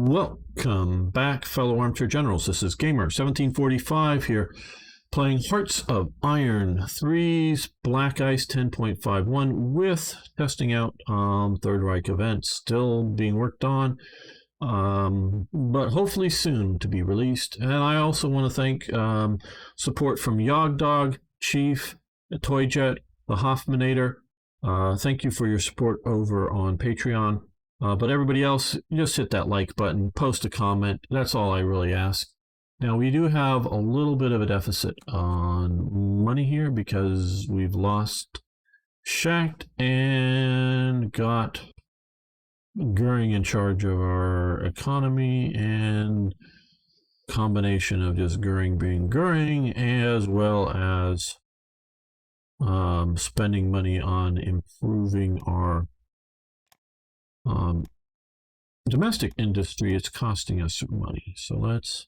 Welcome back, fellow armchair generals. This is Gamer 1745 here, playing Hearts of Iron 3's Black Ice 10.51 with testing out Third Reich Events, still being worked on, but hopefully soon to be released. And I also want to thank support from Yogdog, Chief, Toyjet, the Hoffmanator. Thank you for your support over on Patreon. But everybody else, just hit that like button, post a comment. That's all I really ask. Now, we do have a little bit of a deficit on money here because we've lost Schacht and got Goering in charge of our economy, and combination of just Goering being Goering as well as spending money on improving our domestic industry. It's costing us some money. So let's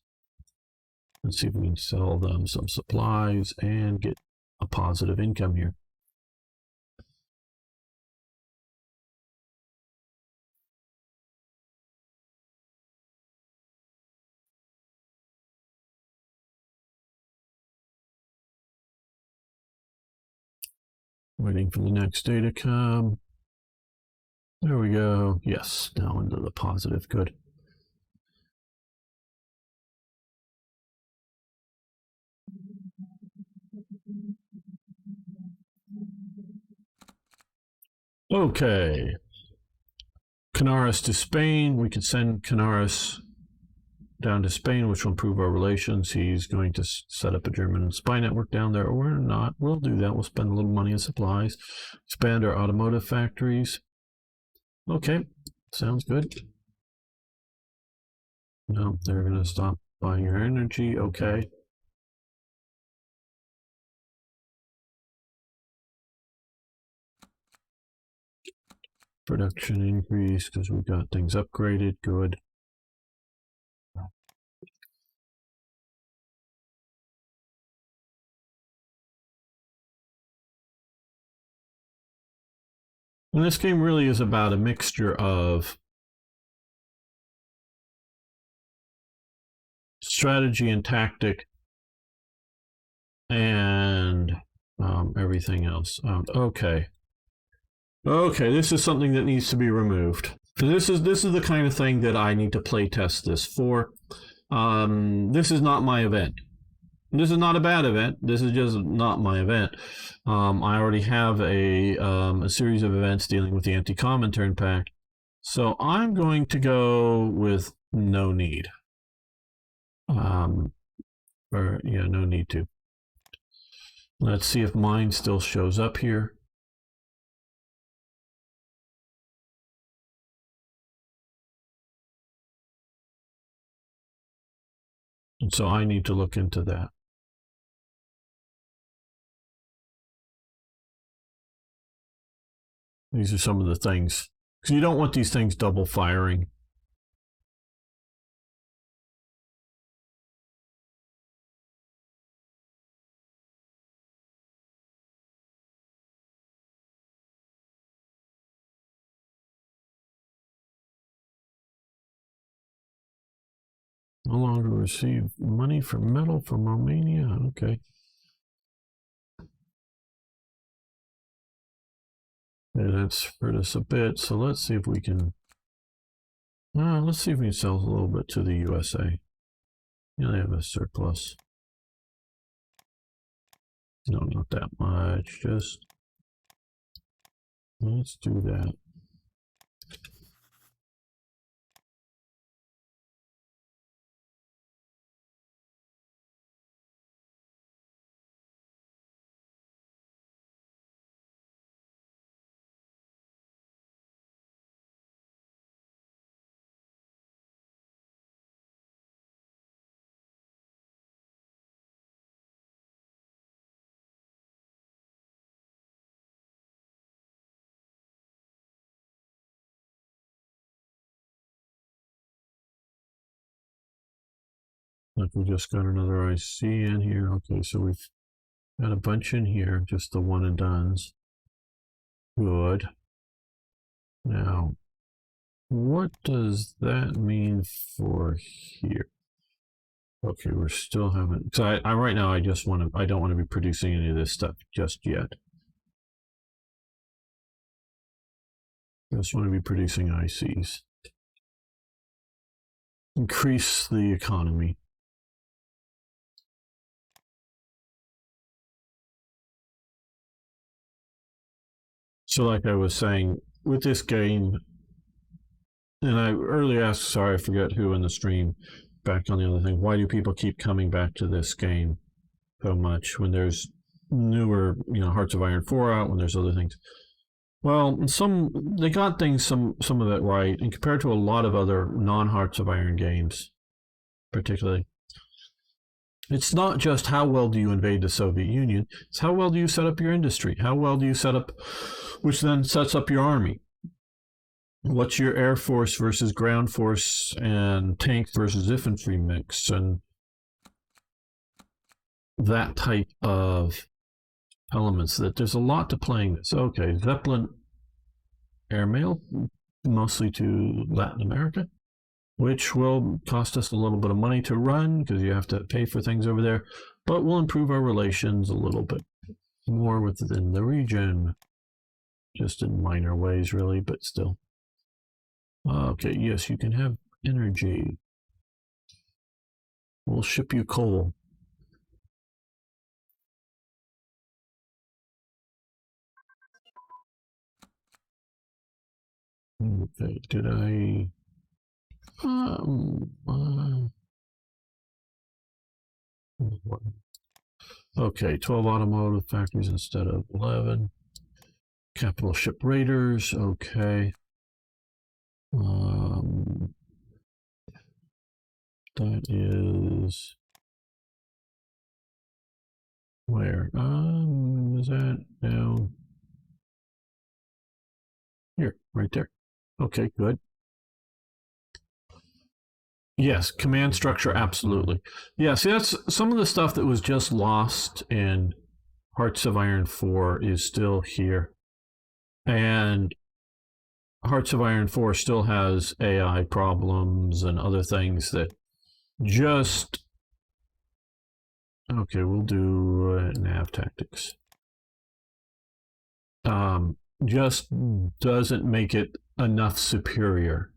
see if we can sell them some supplies and get a positive income here. Waiting for the next day to come. There we go. Yes, now into the positive. Good. Okay. Canaris to Spain. We could send Canaris down to Spain, which will improve our relations. He's going to set up a German spy network down there, or not. We'll do that. We'll spend a little money on supplies, expand our automotive factories. Okay, sounds good. No, they're going to stop buying your energy. Okay. Production increase because we got things upgraded. Good. And this game really is about a mixture of strategy and tactic and everything else. Okay, this is something that needs to be removed. So this is the kind of thing that I need to play test this for. This is not my event. This is not a bad event. This is just not my event. I already have a series of events dealing with the anti-Comintern Pact. So I'm going to go with no need. No need to. Let's see if mine still shows up here. And so I need to look into that. These are some of the things, because you don't want these things double firing. No longer receive money for metal from Romania. Okay. Yeah, that's hurt us a bit. So let's see if we can. Let's see if we can sell a little bit to the USA. Yeah, they have a surplus. No, not that much. Just let's do that. Like we just got another IC in here. Okay, so we've got a bunch in here, just the one and dones. Good. Now, what does that mean for here? Okay, we're still having. So I right now I just want to. I don't want to be producing any of this stuff just yet. I just want to be producing ICs. Increase the economy. So, like I was saying, with this game, and I earlier asked, sorry, I forget who in the stream, back on the other thing, why do people keep coming back to this game so much when there's newer, Hearts of Iron 4 out, when there's other things? Well, they got things some of it right, and compared to a lot of other non-Hearts of Iron games, particularly, it's not just how well do you invade the Soviet Union, it's how well do you set up your industry, how well do you set up, which then sets up your army. What's your air force versus ground force and tank versus infantry mix, and that type of elements. That there's a lot to playing this. Okay, Zeppelin airmail, mostly to Latin America, which will cost us a little bit of money to run because you have to pay for things over there, but will improve our relations a little bit more within the region, just in minor ways, really, but still. Okay, yes, you can have energy. We'll ship you coal. Okay, did I? Okay, 12 automotive factories instead of 11. Capital ship raiders, okay. That is where? Is that down here, right there? Okay, good. Yes, command structure, absolutely. Yeah, see, that's some of the stuff that was just lost in Hearts of Iron 4 is still here. And Hearts of Iron 4 still has AI problems and other things that just. Okay, we'll do nav tactics. Just doesn't make it enough superior.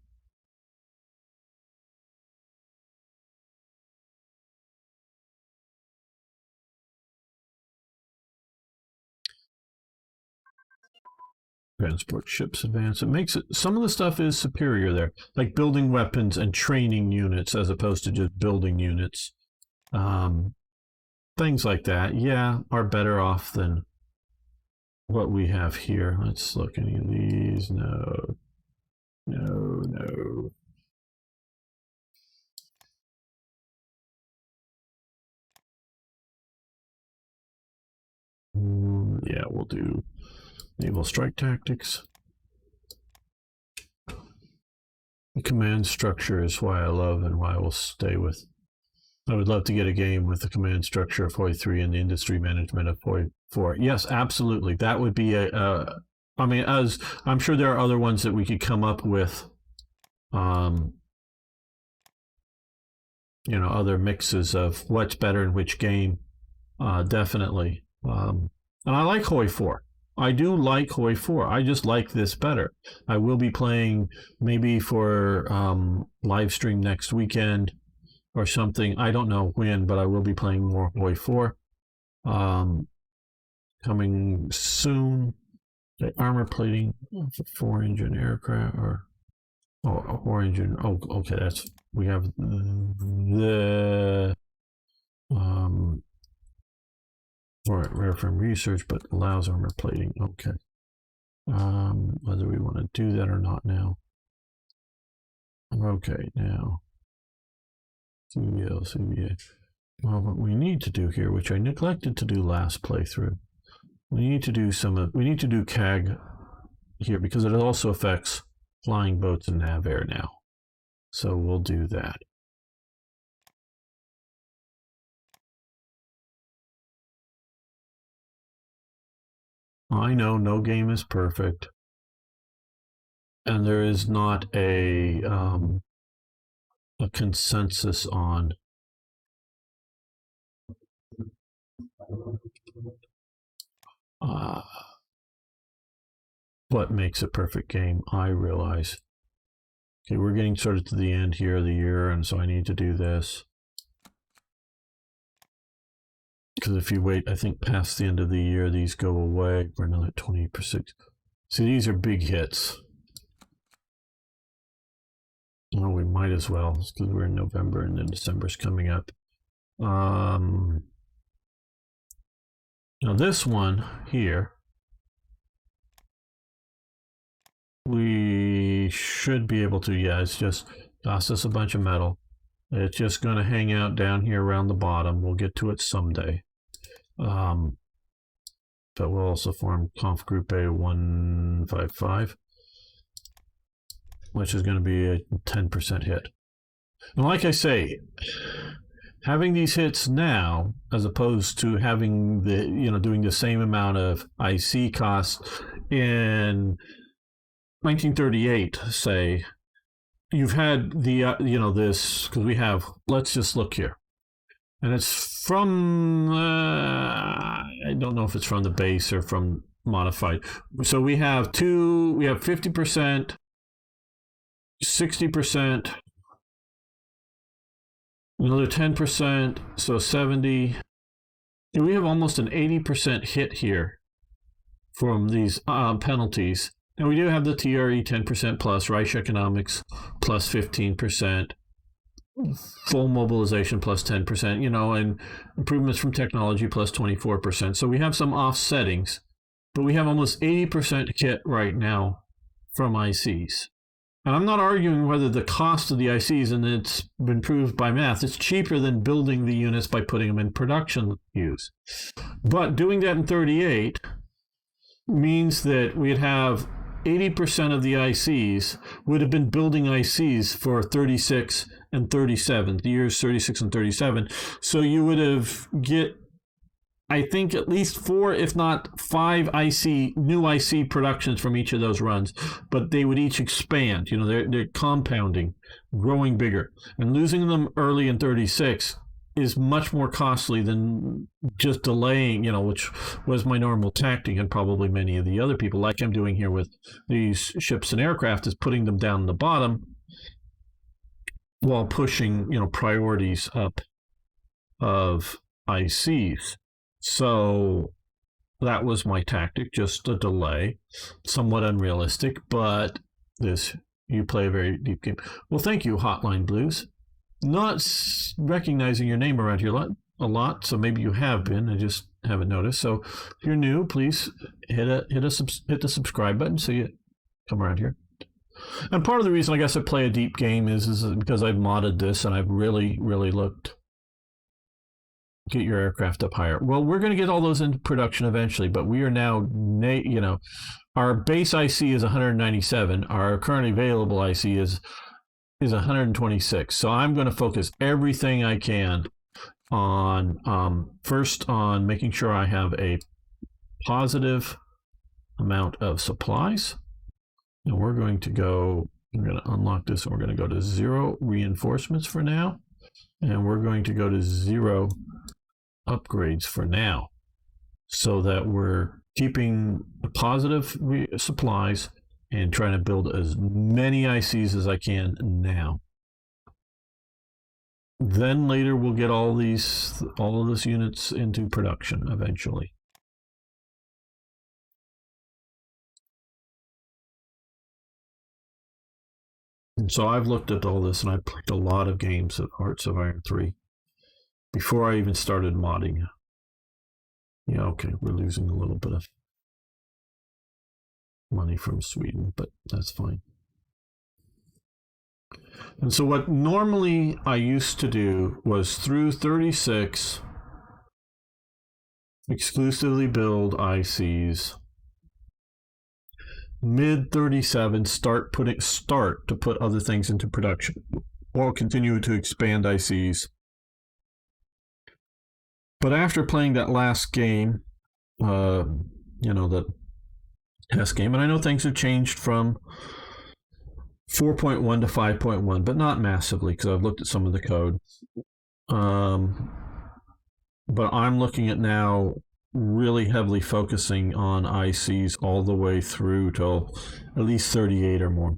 Transport ships advance. It makes it. Some of the stuff is superior there, like building weapons and training units as opposed to just building units. Things like that, yeah, are better off than what we have here. Let's look. Any of these? No, no, no. Yeah, we'll do naval strike tactics. The command structure is why I love and why I will stay with. I would love to get a game with the command structure of HOI 3 and the industry management of HOI 4. Yes, absolutely. That would be I mean, as I'm sure there are other ones that we could come up with, other mixes of what's better in which game. Definitely. And I like HOI 4. I do like HOI 4. I just like this better. I will be playing maybe for live stream next weekend or something. I don't know when, but I will be playing more HOI 4. Coming soon. The armor plating for 4-engine aircraft or 4-engine. Oh, okay. That's we have the rare from research, but allows armor plating. Okay. Whether we want to do that or not now. Okay, now. CBL, CBA. Well, what we need to do here, which I neglected to do last playthrough, we need to do CAG here because it also affects flying boats and nav air now. So we'll do that. I know no game is perfect. and there is not a consensus on what makes a perfect game, I realize. Okay, we're getting sort of to the end here of the year, and so I need to do this. Because if you wait, I think past the end of the year, these go away for another 20%. See, these are big hits. Well, we might as well, because we're in November and then December's coming up. Now this one here, we should be able to, yeah, it's just cost us a bunch of metal. It's just going to hang out down here around the bottom. We'll get to it someday. But we'll also form conf group A155, which is going to be a 10% hit. And like I say, having these hits now, as opposed to having the, doing the same amount of IC costs in 1938, say, you've had the, this, because we have, let's just look here. And it's from, I don't know if it's from the base or from modified. So we have 50%, 60%, another 10%, so 70. And we have almost an 80% hit here from these penalties. Now we do have the TRE 10% plus, Reich economics plus 15%. Full mobilization plus 10%, and improvements from technology plus 24%. So we have some offsettings, but we have almost 80% hit right now from ICs. And I'm not arguing whether the cost of the ICs, and it's been proved by math, it's cheaper than building the units by putting them in production use. But doing that in 38 means that we'd have 80% of the ICs would have been building ICs for 36 and 37, the years 36 and 37. So you would have I think at least 4, if not 5 new IC productions from each of those runs, but they would each expand. They're compounding, growing bigger, and losing them early in 36 is much more costly than just delaying, which was my normal tactic, and probably many of the other people, like I'm doing here with these ships and aircraft, is putting them down the bottom while pushing, priorities up of ICs. So that was my tactic, just a delay, somewhat unrealistic, but you play a very deep game. Well, thank you, Hotline Blues. Not recognizing your name around here a lot, so maybe you have been. I just haven't noticed. So if you're new, please hit the subscribe button so you come around here. And part of the reason I guess I play a deep game is because I've modded this and I've really, really looked. Get your aircraft up higher. Well, we're going to get all those into production eventually, but we are now, our base IC is 197. Our currently available IC is 126. So I'm going to focus everything I can on, first on making sure I have a positive amount of supplies. And we're going to unlock this, and we're going to go to 0 reinforcements for now. And we're going to go to 0 upgrades for now, so that we're keeping positive supplies and trying to build as many ICs as I can now. Then later we'll get all of these units into production eventually. And so I've looked at all this, and I've played a lot of games of Hearts of Iron 3 before I even started modding. Yeah, okay, we're losing a little bit of money from Sweden, but that's fine. And so what normally I used to do was through 36 exclusively build ICs. Mid 37 start to put other things into production while continuing to expand ICs. But after playing that last game, the test game, and I know things have changed from 4.1 to 5.1, but not massively because I've looked at some of the code. But I'm looking at now really heavily focusing on ICs all the way through till at least 38 or more.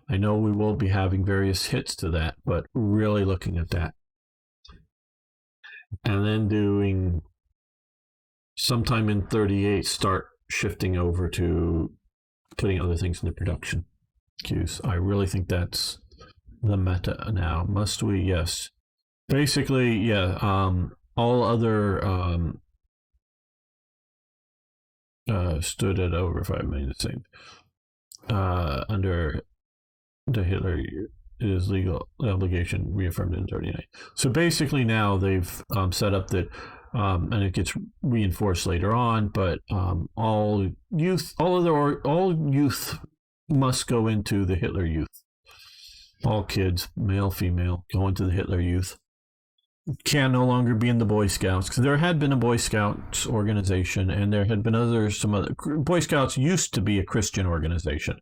I know we will be having various hits to that, but really looking at that. And then doing sometime in 38, start shifting over to putting other things into production queues. I really think that's the meta now. Must we? Yes. Basically, yeah. All other stood at over 5 million. The same under the Hitler is legal obligation reaffirmed in 39. So basically now they've set up that, and it gets reinforced later on, but all youth must go into the Hitler Youth. All kids, male, female, go into the Hitler Youth. Can no longer be in the Boy Scouts, because there had been a Boy Scouts organization, and there had been some other. Boy Scouts used to be a Christian organization.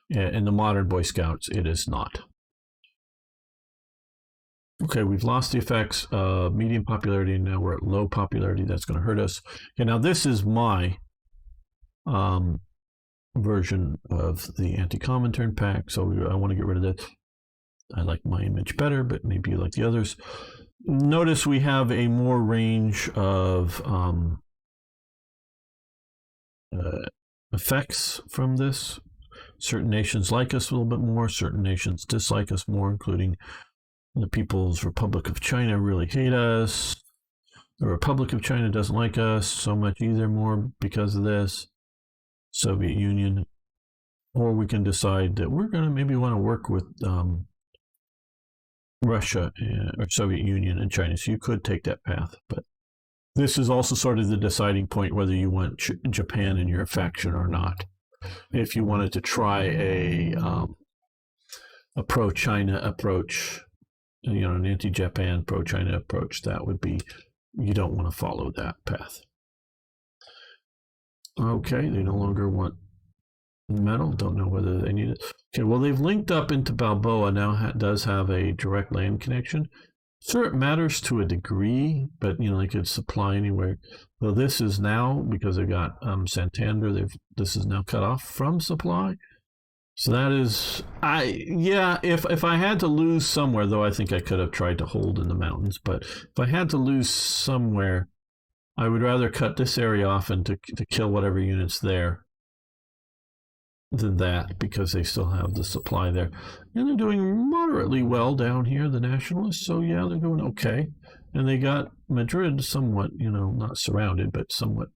In the modern Boy Scouts, it is not. Okay, we've lost the effects of medium popularity, and now we're at low popularity. That's going to hurt us. Okay, now this is my version of the anti-Comintern pack, so I want to get rid of that. I like my image better, but maybe you like the others. Notice we have a more range of effects from this. Certain nations like us a little bit more, certain nations dislike us more, including the People's Republic of China really hate us. The Republic of China doesn't like us so much either, more because of this. Soviet Union. Or we can decide that we're going to maybe want to work with Russia or Soviet Union and China. So you could take that path. But this is also sort of the deciding point whether you want Japan in your faction or not. If you wanted to try a pro-China approach, an anti-Japan, pro-China approach, that would be, you don't want to follow that path. Okay, they no longer want metal. Don't know whether they need it. Okay, well, they've linked up into Balboa now. Does have a direct land connection. Sure, it matters to a degree, but they could supply anywhere. Though this is now, because they've got Santander, this is now cut off from supply. So that is, if I had to lose somewhere, though I think I could have tried to hold in the mountains, but if I had to lose somewhere, I would rather cut this area off and to kill whatever unit's there than that, because they still have the supply there. And they're doing moderately well down here, the nationalists, so yeah, they're doing okay. And they got Madrid somewhat, not surrounded, but somewhat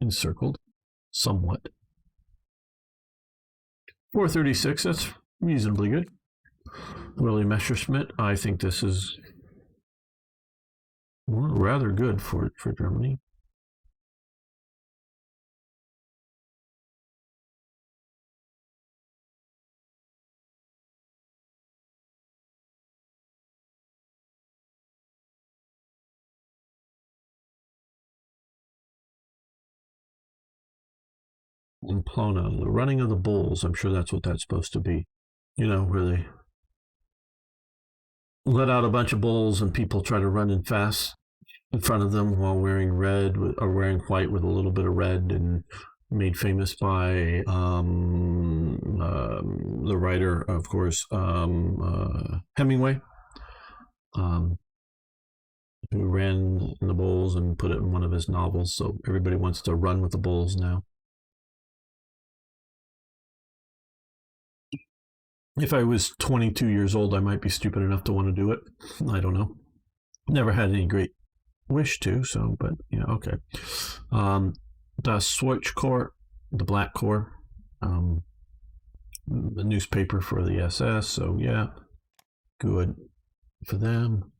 encircled, somewhat. 436, that's reasonably good. Willie Messerschmitt, I think this is rather good for Germany. Pamplona, the running of the bulls. I'm sure that's what that's supposed to be. Where they let out a bunch of bulls and people try to run in fast in front of them while wearing red or wearing white with a little bit of red, and made famous by the writer, of course, Hemingway, who ran the bulls and put it in one of his novels. So everybody wants to run with the bulls now. If I was 22 years old, I might be stupid enough to want to do it. I don't know. Never had any great wish to, so, but yeah, okay. Das Schwarze Korps, the Black Corps, the newspaper for the SS, so yeah, good for them.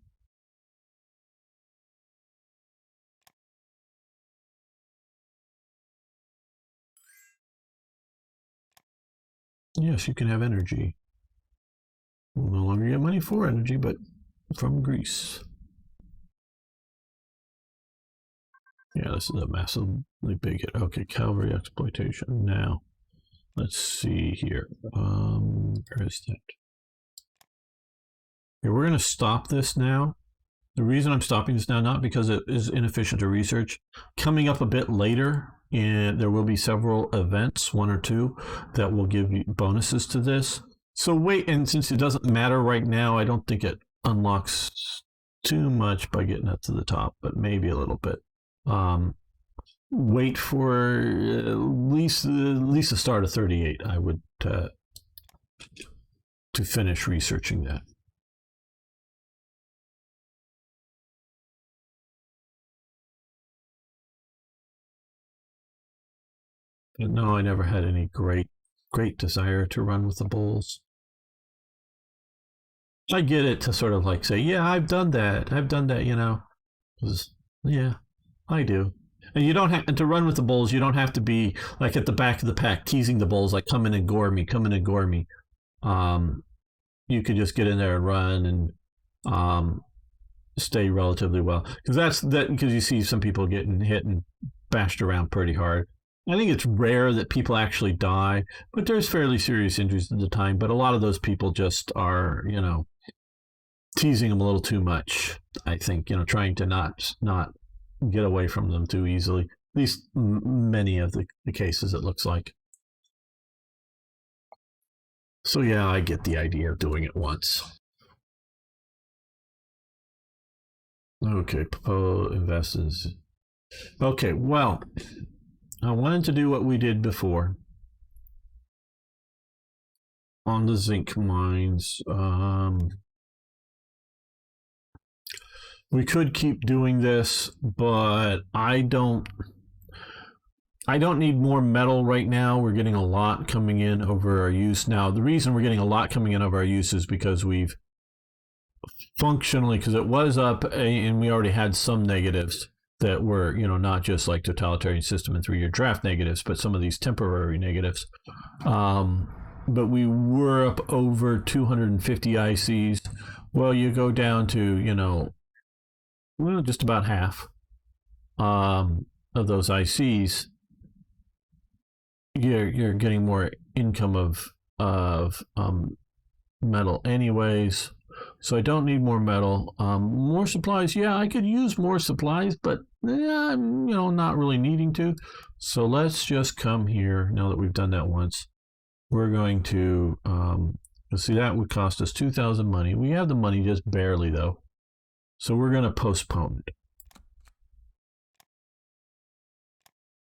Yes, you can have energy. We'll no longer get money for energy, but from Greece. Yeah, this is a massively big hit. Okay, cavalry exploitation now. let's see here. Where is that? Here, we're going to stop this now. The reason I'm stopping this now, not because it is inefficient to research. Coming up a bit later, and there will be several events, 1 or 2, that will give you bonuses to this. So wait, and since it doesn't matter right now, I don't think it unlocks too much by getting up to the top, but maybe a little bit. Wait for at least the start of 38. I would to finish researching that. But no, I never had any great desire to run with the bulls. I get it to sort of like say, yeah, I've done that, you know. Yeah, I do. And you don't have to run with the bulls. You don't have to be like at the back of the pack teasing the bulls, like come in and gore me, come in and gore me. You could just get in there and run and stay relatively well, because because you see some people getting hit and bashed around pretty hard. I think it's rare that people actually die, but there's fairly serious injuries at the time. But a lot of those people just are, you know, teasing them a little too much. I think, you know, trying to not get away from them too easily. At least many of the cases, it looks like. So yeah, I get the idea of doing it once. Okay, investors. Okay, well, I wanted to do what we did before on the zinc mines. We could keep doing this, but I don't need more metal right now. We're getting a lot coming in over our use. Now, the reason we're getting a lot coming in over our use is because we've functionally, because it was up and we already had some negatives that were, you know, not just like totalitarian system and 3-year draft negatives, but some of these temporary negatives. But we were up over 250 ICs. Well, you go down to, you know, well, just about half of those ICs. You're getting more income of metal anyways. So I don't need more metal. More supplies, yeah, I could use more supplies, but I'm, you know, not really needing to. So let's just come here now that we've done that once. We're going to see, that would cost us 2,000 money. We have the money just barely though. So we're going to postpone it.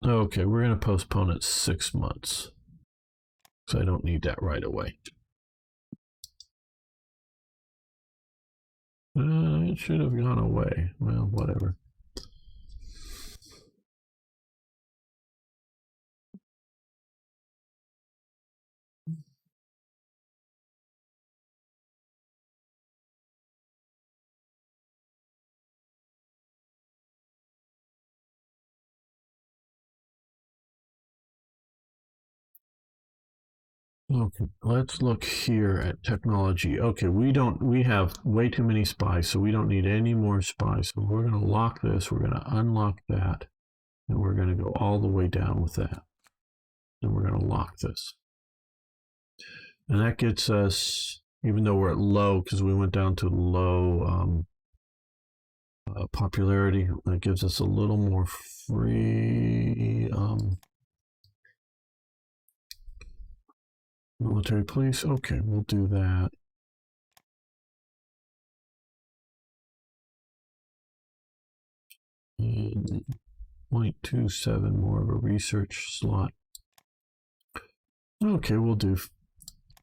Okay, we're going to postpone it 6 months. So I don't need that right away. It should have gone away. Well, whatever. Okay, let's look here at technology. Okay, we have way too many spies, so we don't need any more spies. So we're going to lock this, we're going to unlock that, and we're going to go all the way down with that. And we're going to lock this. And that gets us, even though we're at low, because we went down to low popularity, that gives us a little more free military police. Okay, we'll do that. And 0.27 more of a research slot. Okay, we'll do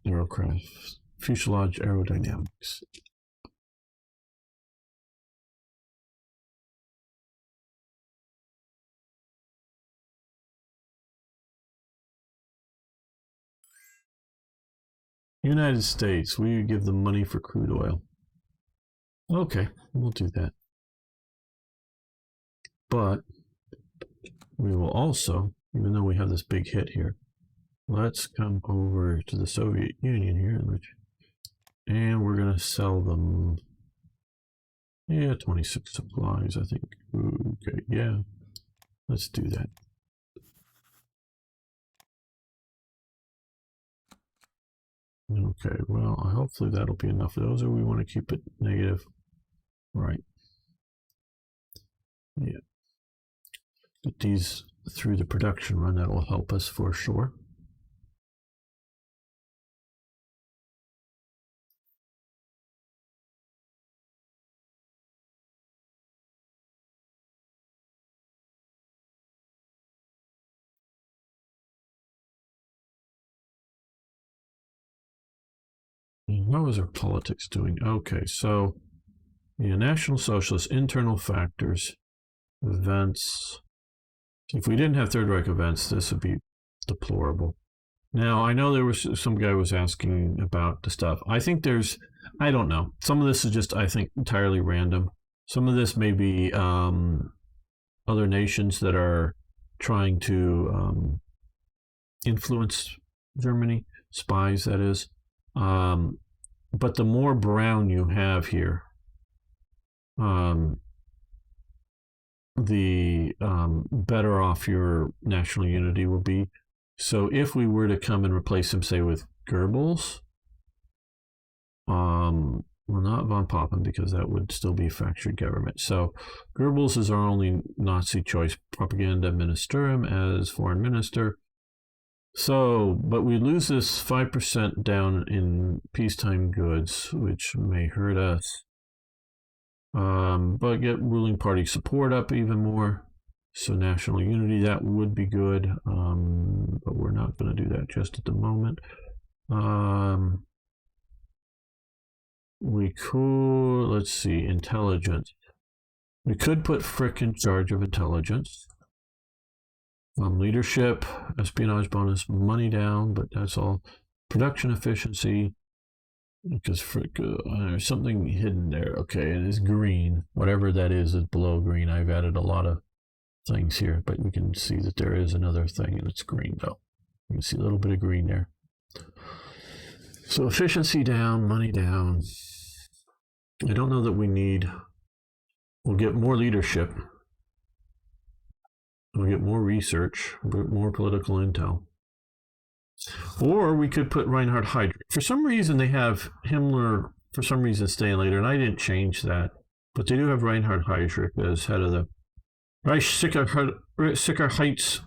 aircraft, fuselage aerodynamics. United States, we give them money for crude oil. Okay, we'll do that. But we will also, even though we have this big hit here, let's come over to the Soviet Union here, and we're going to sell them, yeah, 26 supplies, I think. Okay, yeah, let's do that. Okay, well, hopefully that'll be enough of those, or we want to keep it negative. Right. Yeah. Get these through the production run. That will help us for sure. What was our politics doing? Okay, so yeah, National Socialist, internal factors, events. If we didn't have Third Reich events, this would be deplorable. Now, I know there was some guy was asking about the stuff. I think I don't know. Some of this is just, I think, entirely random. Some of this may be other nations that are trying to influence Germany, spies, that is. But the more brown you have here, the better off your national unity will be. So if we were to come and replace him, say, with Goebbels, well, not von Papen, because that would still be a fractured government. So Goebbels is our only Nazi choice, propaganda ministerium as foreign minister. So, but we lose this 5% down in peacetime goods, which may hurt us. But get ruling party support up even more. So national unity, that would be good. But we're not going to do that just at the moment. We could, let's see, intelligence. We could put Frick in charge of intelligence. Leadership, espionage bonus, money down, but that's all. Production efficiency, because Frick, there's something hidden there. Okay, it is green. Whatever that is below green. I've added a lot of things here, but we can see that there is another thing, and it's green, though. You can see a little bit of green there. So efficiency down, money down. I don't know that we need. We'll get more leadership. We'll get more research, more political intel. Or we could put Reinhard Heydrich. For some reason, they have Himmler, for some reason, staying later, and I didn't change that. But they do have Reinhard Heydrich as head of the Reichssicherheitsamt.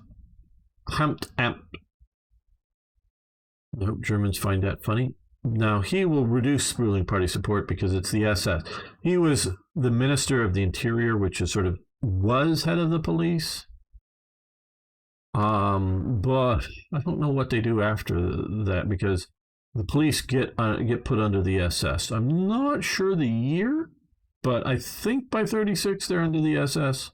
I hope Germans find that funny. Now, he will reduce ruling party support because it's the SS. He was the Minister of the Interior, which is sort of was head of the police. But I don't know what they do after that, because the police get put under the SS. I'm not sure the year, but I think by 36 they're under the SS.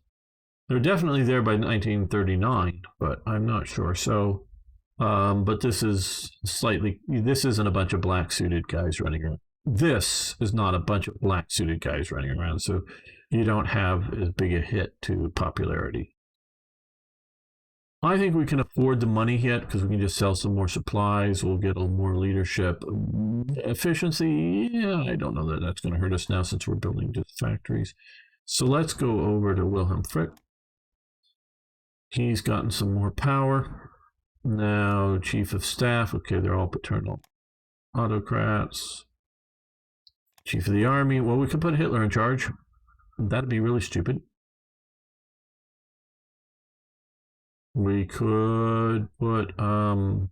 They're definitely there by 1939, but I'm not sure. So, but this isn't a bunch of black suited guys running around. This is not a bunch of black suited guys running around, so you don't have as big a hit to popularity. I think we can afford the money hit because we can just sell some more supplies. We'll get a little more leadership. Efficiency, yeah, I don't know that that's going to hurt us now since we're building just factories. So let's go over to Wilhelm Frick. He's gotten some more power. Now, chief of staff. Okay, they're all paternal autocrats. Chief of the army. Well, we could put Hitler in charge. That'd be really stupid. We could put, well,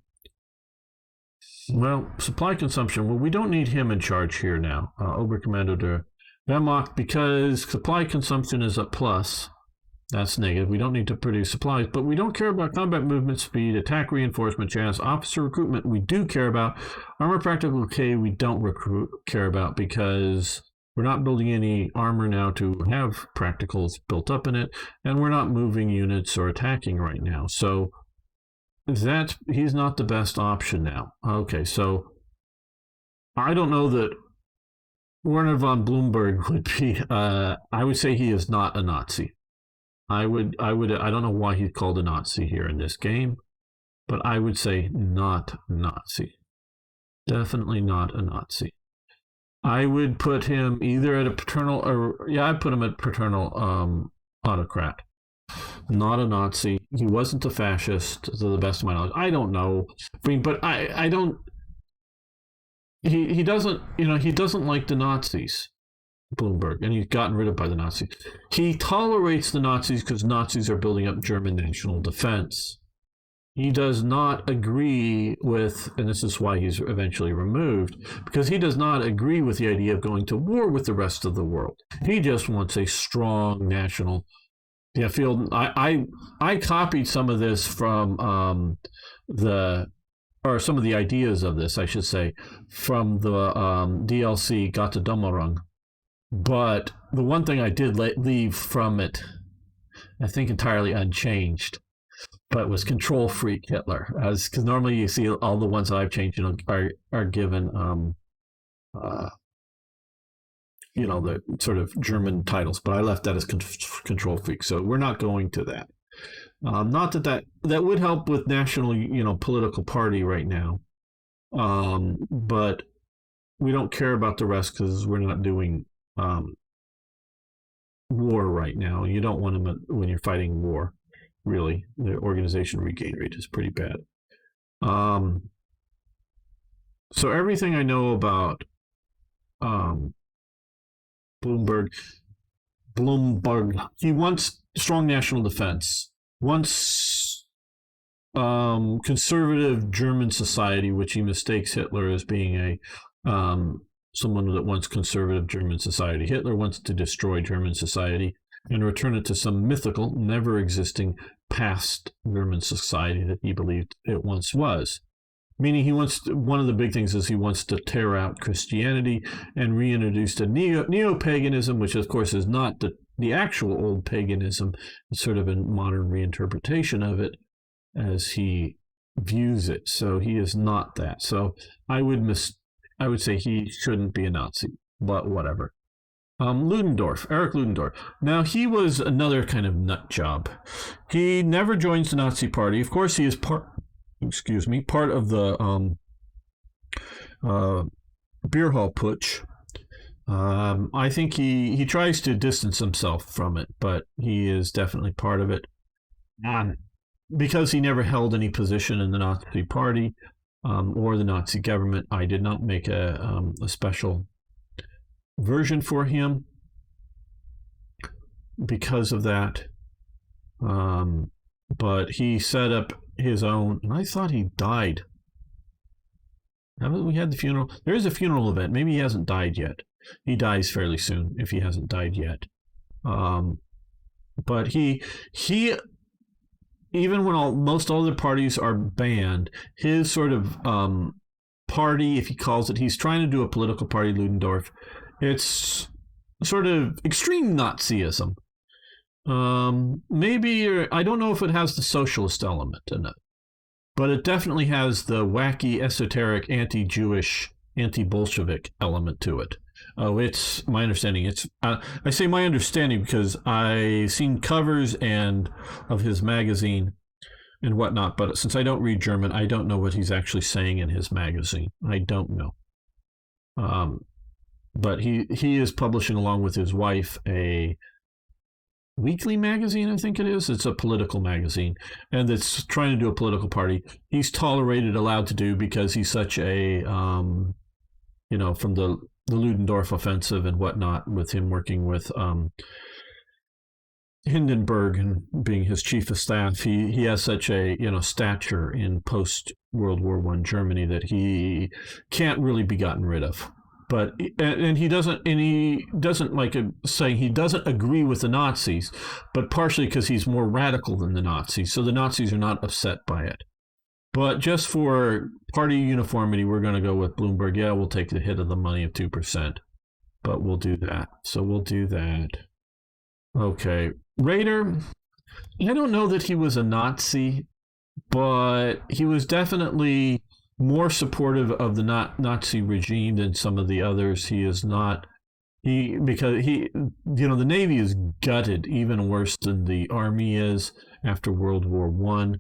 supply consumption. Well, we don't need him in charge here now. Oberkommando der Wehrmacht, because supply consumption is a plus. That's negative. We don't need to produce supplies, but we don't care about combat movement speed, attack reinforcement chance, officer recruitment. We do care about armor practical K. We don't care about because we're not building any armor now to have practicals built up in it, and we're not moving units or attacking right now. So he's not the best option now. Okay, so I don't know that Werner von Blumberg would be. I would say he is not a Nazi. I don't know why he's called a Nazi here in this game, but I would say not Nazi. Definitely not a Nazi. I would put him either at a paternal, or I'd put him at paternal autocrat. Not a Nazi. He wasn't a fascist, to the best of my knowledge. I don't know. I mean, but I don't. he doesn't, he doesn't like the Nazis, Bloomberg, and he's gotten rid of by the Nazis. He tolerates the Nazis because Nazis are building up German national defense. He does not agree with, and this is why he's eventually removed, because he does not agree with the idea of going to war with the rest of the world. He just wants a strong national field. I copied some of this from some of the ideas of this, I should say, from the DLC Gotterdammerung. But the one thing I did leave from it, I think entirely unchanged, but was control freak Hitler. Because normally you see all the ones that I've changed, are given, the sort of German titles. But I left that as control freak. So we're not going to that. Not that would help with national, political party right now. But we don't care about the rest because we're not doing war right now. You don't want them when you're fighting war. Really, the organization regain rate is pretty bad. So everything I know about Bloomberg, he wants strong national defense. Wants conservative German society, which he mistakes Hitler as being a someone that wants conservative German society. Hitler wants to destroy German society and return it to some mythical, never existing past German society that he believed it once was. Meaning one of the big things is he wants to tear out Christianity and reintroduce the neo-paganism, which of course is not the actual old paganism. It's sort of a modern reinterpretation of it as he views it. So he is not that. So I would say he shouldn't be a Nazi, but whatever. Erich Ludendorff. Now, he was another kind of nut job. He never joins the Nazi Party. Of course, he is part of the beer hall putsch. I think he tries to distance himself from it, but he is definitely part of it. Because he never held any position in the Nazi Party or the Nazi government, I did not make a special version for him because of that. But he set up his own, and I thought he died. Haven't we had the funeral? There is a funeral event. Maybe he hasn't died yet. He dies fairly soon if he hasn't died yet. But he even when most other parties are banned, his sort of party, if he calls it, he's trying to do a political party, Ludendorff. It's sort of extreme Nazism. Maybe, I don't know if it has the socialist element in it, but it definitely has the wacky, esoteric, anti-Jewish, anti-Bolshevik element to it. Oh, it's my understanding. I say my understanding because I've seen covers of his magazine and whatnot, but since I don't read German, I don't know what he's actually saying in his magazine. I don't know. But he is publishing along with his wife a weekly magazine, I think it is. It's a political magazine, and it's trying to do a political party. He's allowed to do because he's such a, from the Ludendorff offensive and whatnot, with him working with Hindenburg and being his chief of staff. He has such a stature in post World War I Germany that he can't really be gotten rid of. But he doesn't like saying he doesn't agree with the Nazis, but partially because he's more radical than the Nazis, so the Nazis are not upset by it. But just for party uniformity, we're going to go with Bloomberg. Yeah, we'll take the hit of the money of 2%, but we'll do that. So we'll do that. Okay, Rader. I don't know that he was a Nazi, but he was definitely more supportive of the Nazi regime than some of the others. He is not. Because the Navy is gutted even worse than the Army is after World War I.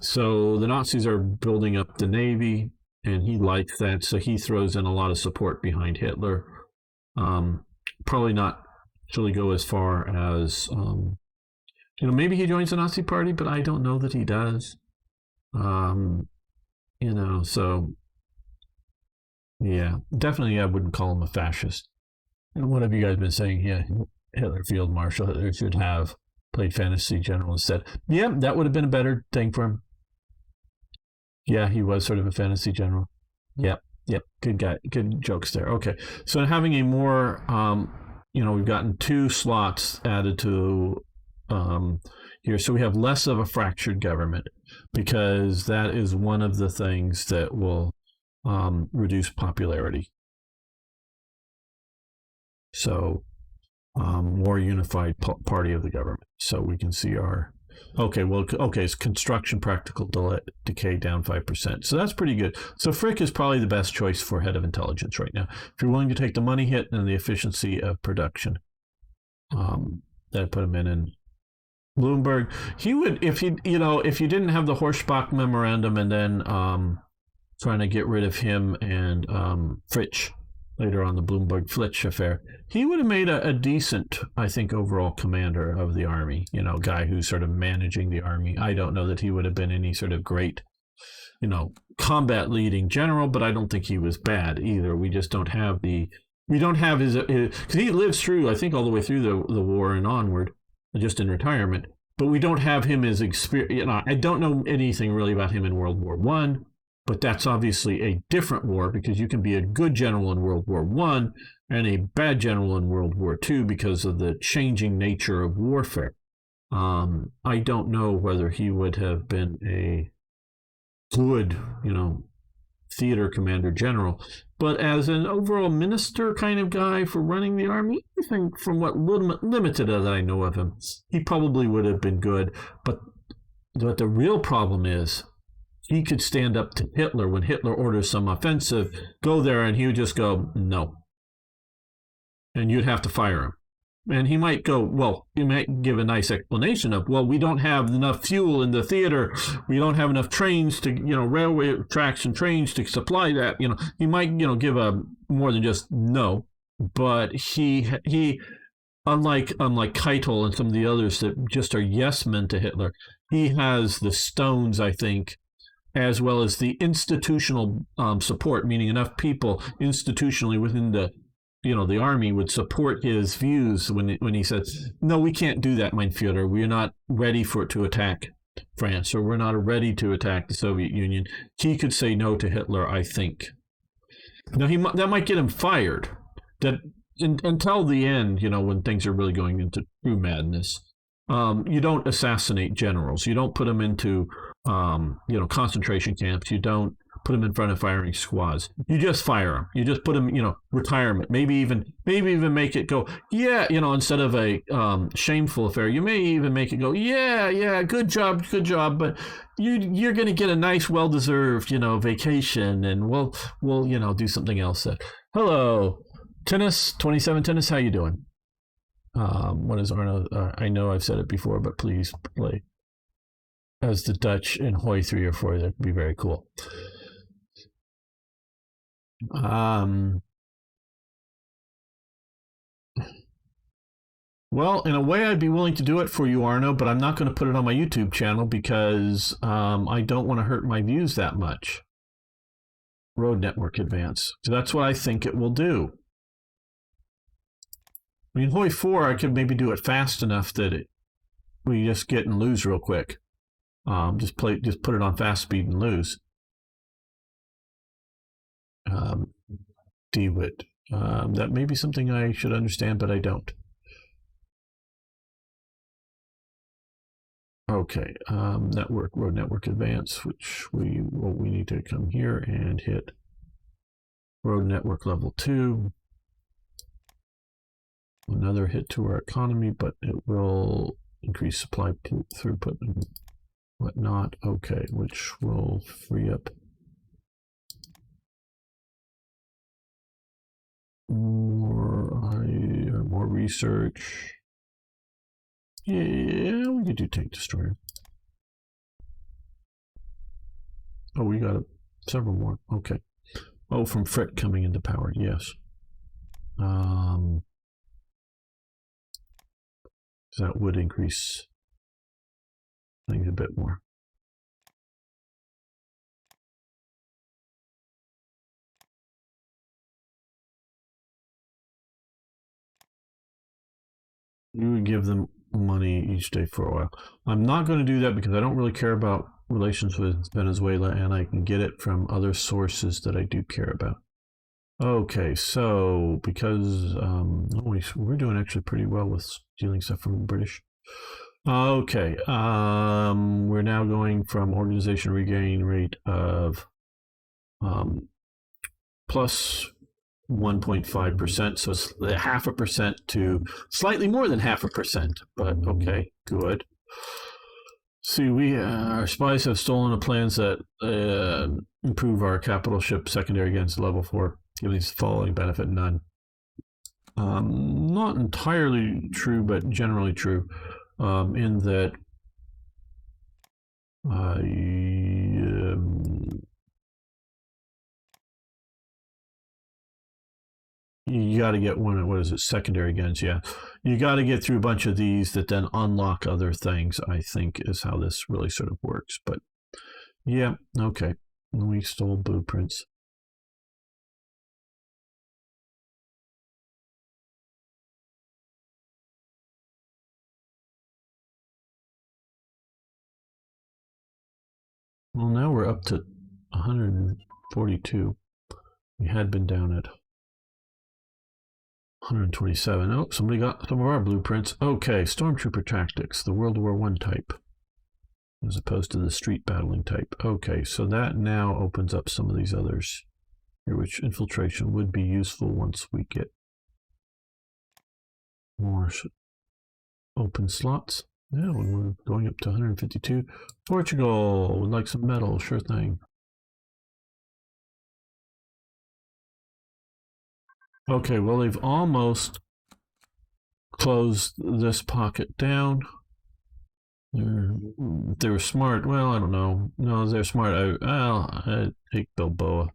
So the Nazis are building up the Navy, and he likes that. So he throws in a lot of support behind Hitler. Probably not really go as far as, maybe he joins the Nazi Party, but I don't know that he does. So Yeah, definitely I wouldn't call him a fascist. And what have you guys been saying? Yeah, Hitler Field Marshal. Hitler should have played fantasy general instead. Yeah, that would have been a better thing for him. Yeah, he was sort of a fantasy general. Yep, yep. Good guy. Good jokes there. Okay, so having a more, we've gotten two slots added to here, so we have less of a fractured government because that is one of the things that will reduce popularity. So more unified party of the government. So we can see our it's construction practical decay down 5%. So that's pretty good. So Frick is probably the best choice for head of intelligence right now. If you're willing to take the money hit and the efficiency of production, that put him in. Bloomberg, he would if you didn't have the Horschbach memorandum and then trying to get rid of him and Fritsch later on the Bloomberg Flitch affair, he would have made a decent, I think, overall commander of the army, guy who's sort of managing the army. I don't know that he would have been any sort of great, combat leading general, but I don't think he was bad either. We just don't have his, because he lives through, I think, all the way through the war and onward, just in retirement. But we don't have him as experience. I don't know anything really about him in World War One. But that's obviously a different war because you can be a good general in World War One and a bad general in World War Two because of the changing nature of warfare. I don't know whether he would have been a good, theater commander general, but as an overall minister kind of guy for running the army, I think from what limited that I know of him, he probably would have been good. But the real problem is he could stand up to Hitler when Hitler orders some offensive, go there, and he would just go, no. And you'd have to fire him. And he might go, well, he might give a nice explanation of, well, we don't have enough fuel in the theater. We don't have enough trains to, railway tracks and trains to supply that. He might, give a more than just no. But he unlike Keitel and some of the others that just are yes men to Hitler, he has the stones, I think, as well as the institutional support, meaning enough people institutionally within the army would support his views when he says, no, we can't do that, mein Führer. We're not ready to attack France, or we're not ready to attack the Soviet Union. He could say no to Hitler, I think. Now, that might get him fired. That until the end, when things are really going into true madness, you don't assassinate generals. You don't put them into concentration camps. You don't put them in front of firing squads. You just fire them. You just put them, retirement. Maybe even make it go, yeah, instead of a shameful affair, you may even make it go, yeah, good job. But you're going to get a nice, well-deserved, vacation, and we'll do something else. Hello, Tennis 27 Tennis. How you doing? What is Arno? I know I've said it before, but please play as the Dutch in Hoi 3 or 4. That would be very cool. Well, in a way, I'd be willing to do it for you, Arno, but I'm not going to put it on my YouTube channel because I don't want to hurt my views that much. Road network advance. So that's what I think it will do. I mean, Hoi 4, I could maybe do it fast enough that we just get and lose real quick. Just put it on fast speed and lose. DWIT. That may be something I should understand, but I don't. Okay, road network advance, which we need to come here and hit road network level 2. Another hit to our economy, but it will increase supply throughput and whatnot. Okay, which will free up more research. Yeah, we could do tank destroyer. Oh, we got several more. Okay. Oh, from Frick coming into power. Yes. That would increase things a bit more. You would give them money each day for a while. I'm not going to do that because I don't really care about relations with Venezuela, and I can get it from other sources that I do care about. Okay, so because we're doing actually pretty well with stealing stuff from the British. Okay, we're now going from organization regain rate of plus 1.5%, so it's 0.5% to slightly more than 0.5%. But okay, good. See, our spies have stolen the plans that improve our capital ship secondary against level 4, giving the following benefit: none. Not entirely true, but generally true, in that you got to get one. What is it? Secondary guns. Yeah, you got to get through a bunch of these that then unlock other things. I think is how this really sort of works. But yeah, okay. We stole blueprints. Well, now we're up to 142. We had been down at 127. Oh, somebody got some of our blueprints. Okay, stormtrooper tactics, the World War I type, as opposed to the street battling type. Okay, so that now opens up some of these others here, which infiltration would be useful once we get more open slots. Yeah, when we're going up to 152. Portugal would like some metal, sure thing. Okay, well, they've almost closed this pocket down. They were smart. Well, I don't know. No, they're smart. I'd take Bilboa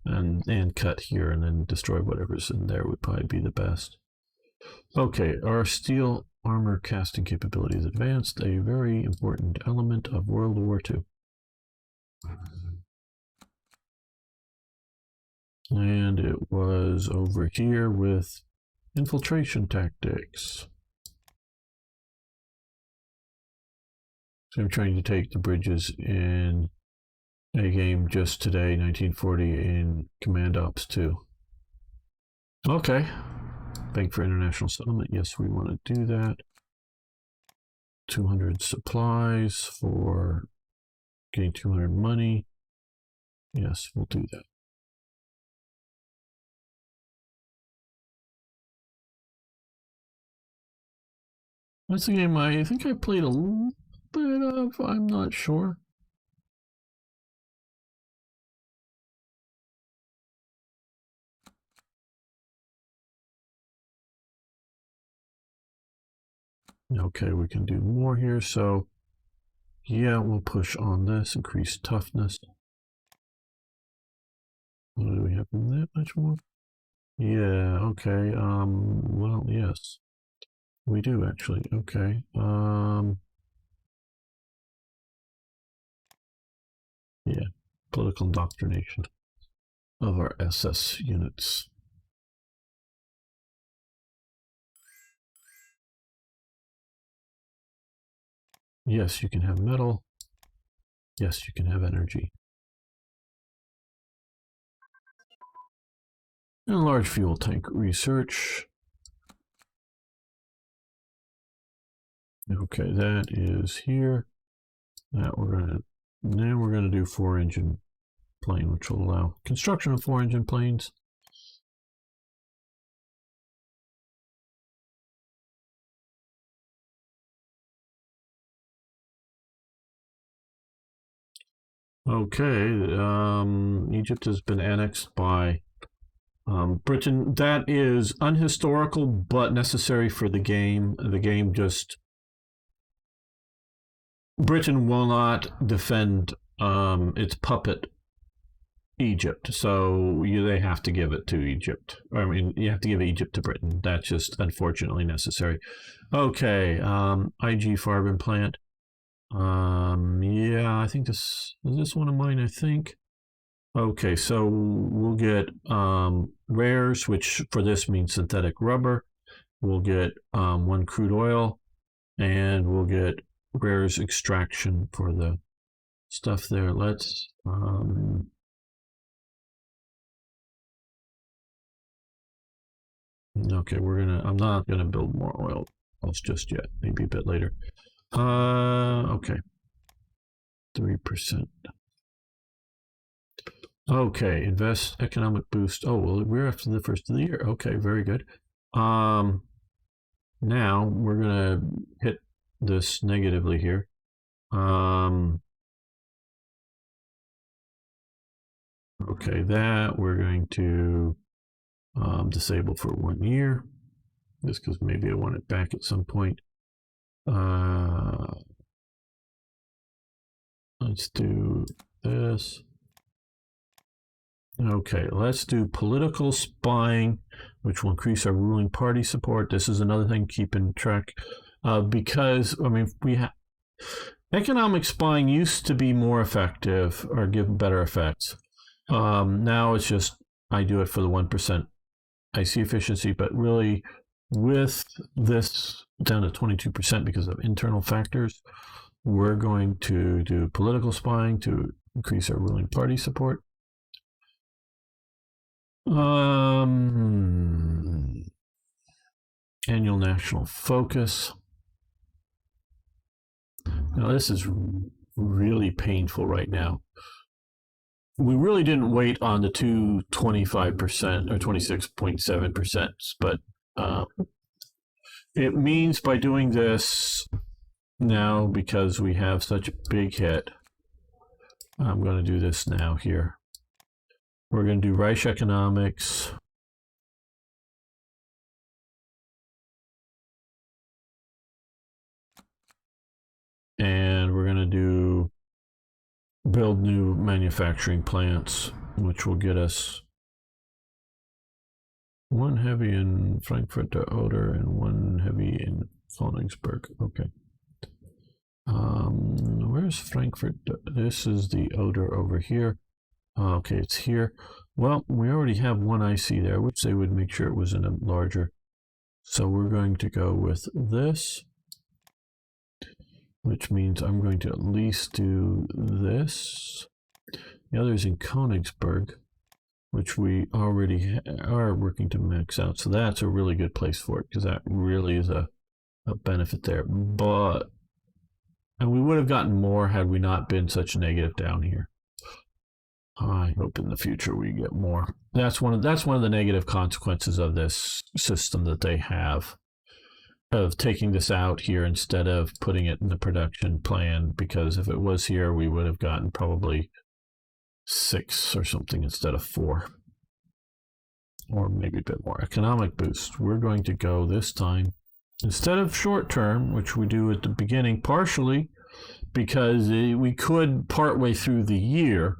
and cut here and then destroy whatever's in there would probably be the best. Okay, our steel armor casting capability is advanced, a very important element of World War II. And it was over here with infiltration tactics. So I'm trying to take the bridges in a game just today, 1940, in Command Ops 2. Okay. Bank for International Settlement. Yes, we want to do that. 200 supplies for getting 200 money. Yes, we'll do that. That's a game I think I played a little bit of. I'm not sure. Okay, we can do more here. So, yeah, we'll push on this, increase toughness. What do we have in that much more? Yeah, okay. Well, yes. We do actually. Okay. Yeah. Political indoctrination of our SS units. Yes, you can have metal. Yes, you can have energy. And large fuel tank research. Okay, that is here. Now we're gonna do 4-engine plane, which will allow construction of 4-engine planes. Okay, Egypt has been annexed by Britain. That is unhistorical, but necessary for the game. The game just Britain will not defend its puppet Egypt, so they have to give it to Egypt. I mean, you have to give Egypt to Britain. That's just unfortunately necessary. Okay, IG Farben plant. Yeah, I think this is this one of mine. I think. Okay, so we'll get rares, which for this means synthetic rubber, we'll get 1 crude oil, and we'll get rares extraction for the stuff there. Let's okay, I'm not gonna build more oil wells just yet, maybe a bit later. Okay, 3%. Okay, invest economic boost. Oh, well, we're after the first of the year. Okay, very good. Now we're gonna hit this negatively here. Okay, that we're going to disable for 1 year, just because maybe I want it back at some point. Let's do this. Okay, let's do political spying, which will increase our ruling party support. This is another thing keeping track, because I mean economic spying used to be more effective or give better effects. Now it's just I do it for the 1% IC efficiency, but really with this down to 22% because of internal factors, we're going to do political spying to increase our ruling party support. Annual national focus. Now this is really painful right now. We really didn't wait on the 25% or 26.7%, but it means by doing this now, because we have such a big hit, I'm going to do this now here. We're going to do Reich economics. And we're going to do build new manufacturing plants, which will get us 1 heavy in Frankfurt Oder and 1 heavy in Königsberg. Okay. Where's Frankfurt? This is the Oder over here. Okay, it's here. Well, we already have 1 IC there, which they would make sure it was in a larger. So we're going to go with this, which means I'm going to at least do this. The other is in Königsberg, which we already are working to max out. So that's a really good place for it, because that really is a benefit there. And we would have gotten more had we not been such negative down here. I hope in the future we get more. That's one of the negative consequences of this system that they have, of taking this out here instead of putting it in the production plan, because if it was here, we would have gotten probably 6 or something instead of 4, or maybe a bit more. Economic boost. We're going to go this time, instead of short term, which we do at the beginning, partially because we could partway through the year,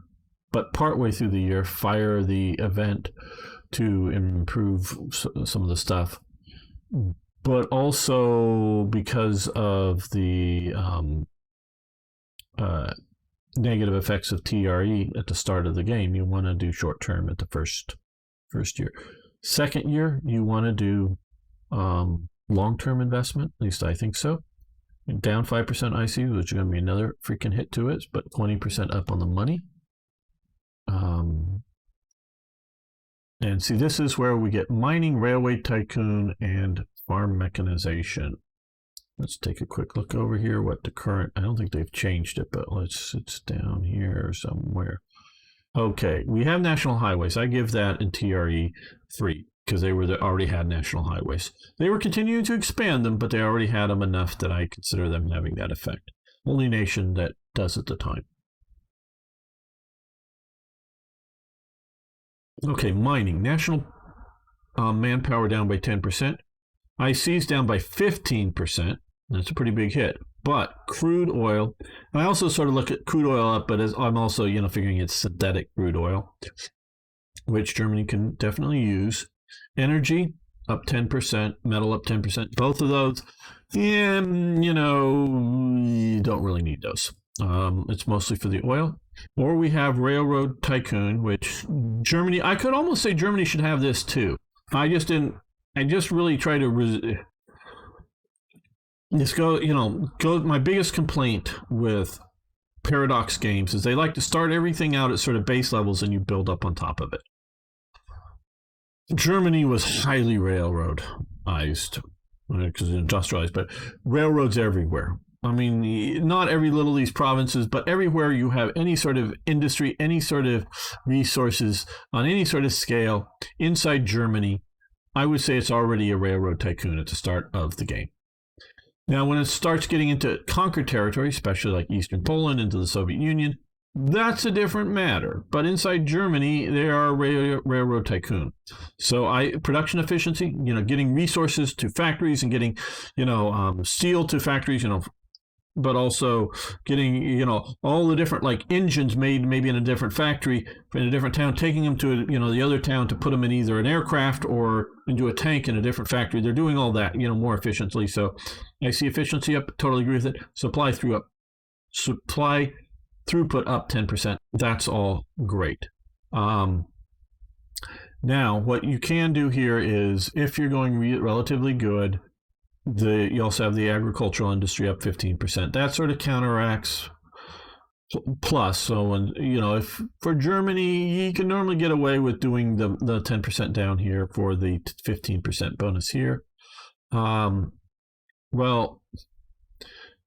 but partway through the year, fire the event to improve some of the stuff. But also because of the negative effects of TRE at the start of the game, you want to do short term at the first year. Second year, you want to do long-term investment. At least I think so. Down 5% IC, which is going to be another freaking hit to it, but 20% up on the money. And see, this is where we get mining, railway tycoon, and farm mechanization. Let's take a quick look over here. What the current, I don't think they've changed it, but it's down here somewhere. Okay, we have national highways. I give that in TRE 3 because they already had national highways. They were continuing to expand them, but they already had them enough that I consider them having that effect. Only nation that does at the time. Okay, mining. National manpower down by 10%. IC's down by 15%. That's a pretty big hit. But crude oil, and I also sort of look at crude oil up, but I'm also, figuring it's synthetic crude oil, which Germany can definitely use. Energy up 10%, metal up 10%. Both of those, you don't really need those. It's mostly for the oil. Or we have Railroad Tycoon, which Germany, I could almost say Germany should have this too. I just didn't I just really try to just go. My biggest complaint with Paradox games is they like to start everything out at sort of base levels and you build up on top of it. Germany was highly railroadized because it's industrialized, but railroads everywhere. I mean, not every little of these provinces, but everywhere you have any sort of industry, any sort of resources on any sort of scale inside Germany, I would say it's already a railroad tycoon at the start of the game. Now, when it starts getting into conquered territory, especially like Eastern Poland, into the Soviet Union, that's a different matter. But inside Germany, they are a railroad tycoon. So production efficiency, getting resources to factories and getting, steel to factories, but also getting, all the different like engines made maybe in a different factory in a different town, taking them to, the other town to put them in either an aircraft or into a tank in a different factory. They're doing all that, more efficiently. So I see efficiency up, totally agree with it. Supply throughput up 10%. That's all great. Now, what you can do here is if you're going relatively good, you also have the agricultural industry up 15%. That sort of counteracts plus. So when if for Germany, you can normally get away with doing the 10% down here for the 15% bonus here. Well,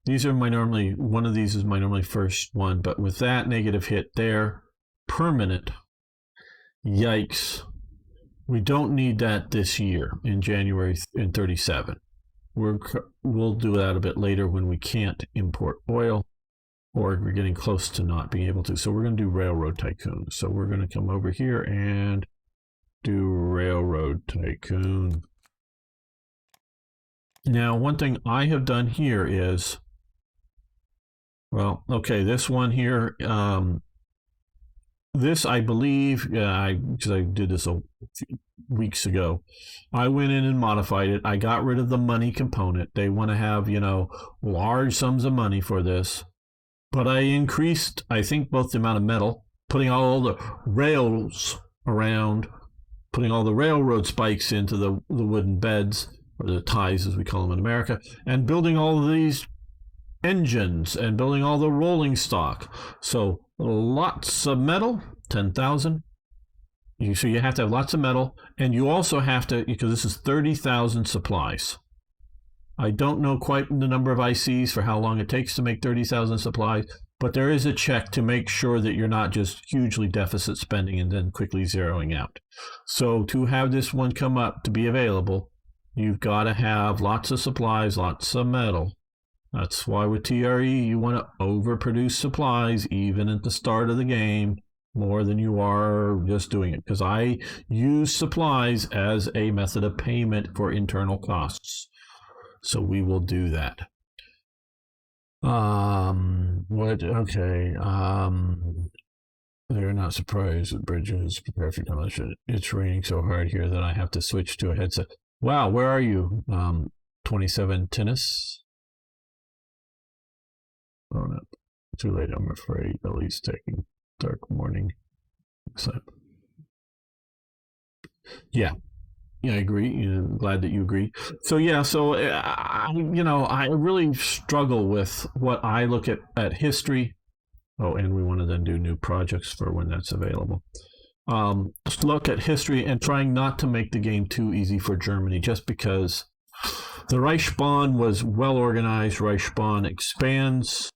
these are one of these is my normally first one, but with that negative hit there, permanent, yikes. We don't need that this year in January in 37. We'll do that a bit later when we can't import oil or we're getting close to not being able to. So we're going to do Railroad Tycoon. So we're going to come over here and do Railroad Tycoon. Now, one thing I have done here is, this one here, this I believe, because I did this a few weeks ago, I went in and modified it. I got rid of the money component. They want to have, large sums of money for this. But I increased, I think, both the amount of metal, putting all the rails around, putting all the railroad spikes into the wooden beds, or the ties as we call them in America, and building all of these engines and building all the rolling stock. So lots of metal, 10,000. So you have to have lots of metal, and you also have to, because this is 30,000 supplies. I don't know quite the number of ICs for how long it takes to make 30,000 supplies, but there is a check to make sure that you're not just hugely deficit spending and then quickly zeroing out. So to have this one come up to be available, you've got to have lots of supplies, lots of metal. That's why with TRE, you want to overproduce supplies even at the start of the game more than you are just doing it. Because I use supplies as a method of payment for internal costs. So we will do that. They're not surprised that bridges prepare for demolition. It's raining so hard here that I have to switch to a headset. Wow, where are you? 27 tennis? Oh, no. Too late, I'm afraid. Ellie's taking dark morning. So, yeah, I agree. Glad that you agree. So, I really struggle with what I look at history. Oh, and we want to then do new projects for when that's available. Just look at history and trying not to make the game too easy for Germany, just because the Reichsbahn was well organized. Reichsbahn expands.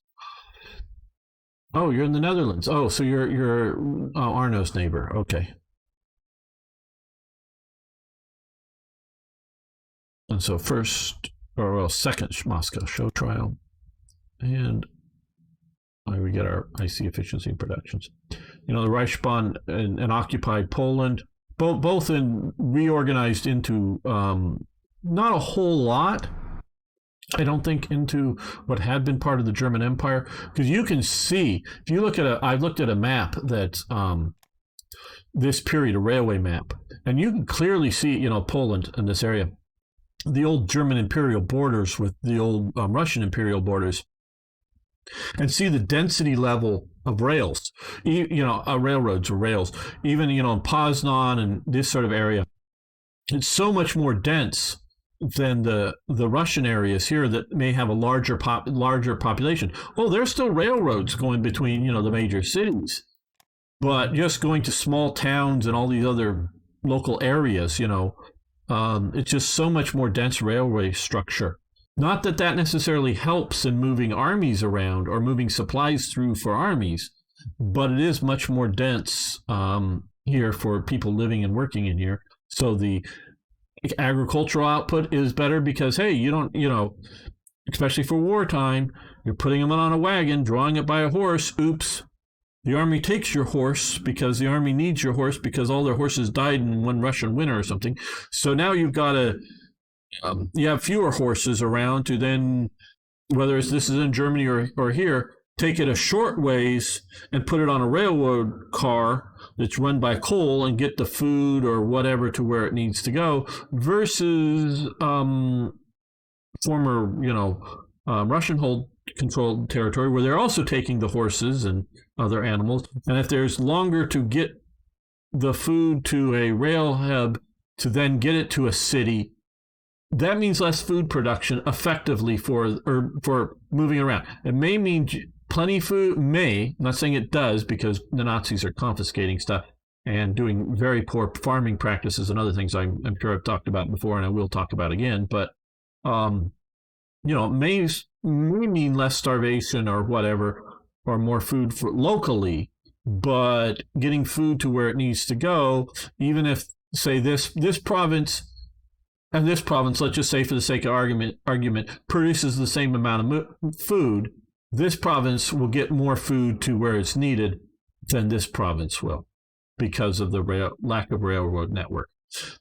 Oh, you're in the Netherlands. Oh, so you're Arno's neighbor. Okay. And so second Moscow show trial, and we get our IC efficiency and productions. The Reichsbahn and occupied Poland, both reorganized into not a whole lot. I don't think into what had been part of the German Empire, because you can see if you look at I've looked at a map that's this period, a railway map, and you can clearly see Poland in this area, the old German imperial borders with the old Russian imperial borders, and see the density level of rails, railroads or rails, even in Poznan and this sort of area. It's so much more dense than the Russian areas here that may have a larger population. Oh, there's still railroads going between, the major cities, but just going to small towns and all these other local areas, it's just so much more dense railway structure. Not that that necessarily helps in moving armies around or moving supplies through for armies, but it is much more dense here for people living and working in here. So the agricultural output is better because, hey, you don't, especially for wartime, you're putting them on a wagon, drawing it by a horse. Oops. The army takes your horse because the army needs your horse because all their horses died in one Russian winter or something. So now you've got to, you have fewer horses around to then, whether this is in Germany or here, take it a short ways and put it on a railroad car that's run by coal and get the food or whatever to where it needs to go versus former, Russian controlled territory where they're also taking the horses and other animals. And if there's longer to get the food to a rail hub to then get it to a city, that means less food production effectively for moving around. It may mean plenty of food, I'm not saying it does because the Nazis are confiscating stuff and doing very poor farming practices and other things I'm sure I've talked about before and I will talk about again. But, it may mean less starvation or whatever, or more food for locally, but getting food to where it needs to go, even if, say, this province and this province, let's just say for the sake of argument, produces the same amount of food, this province will get more food to where it's needed than this province will because of the lack of railroad network.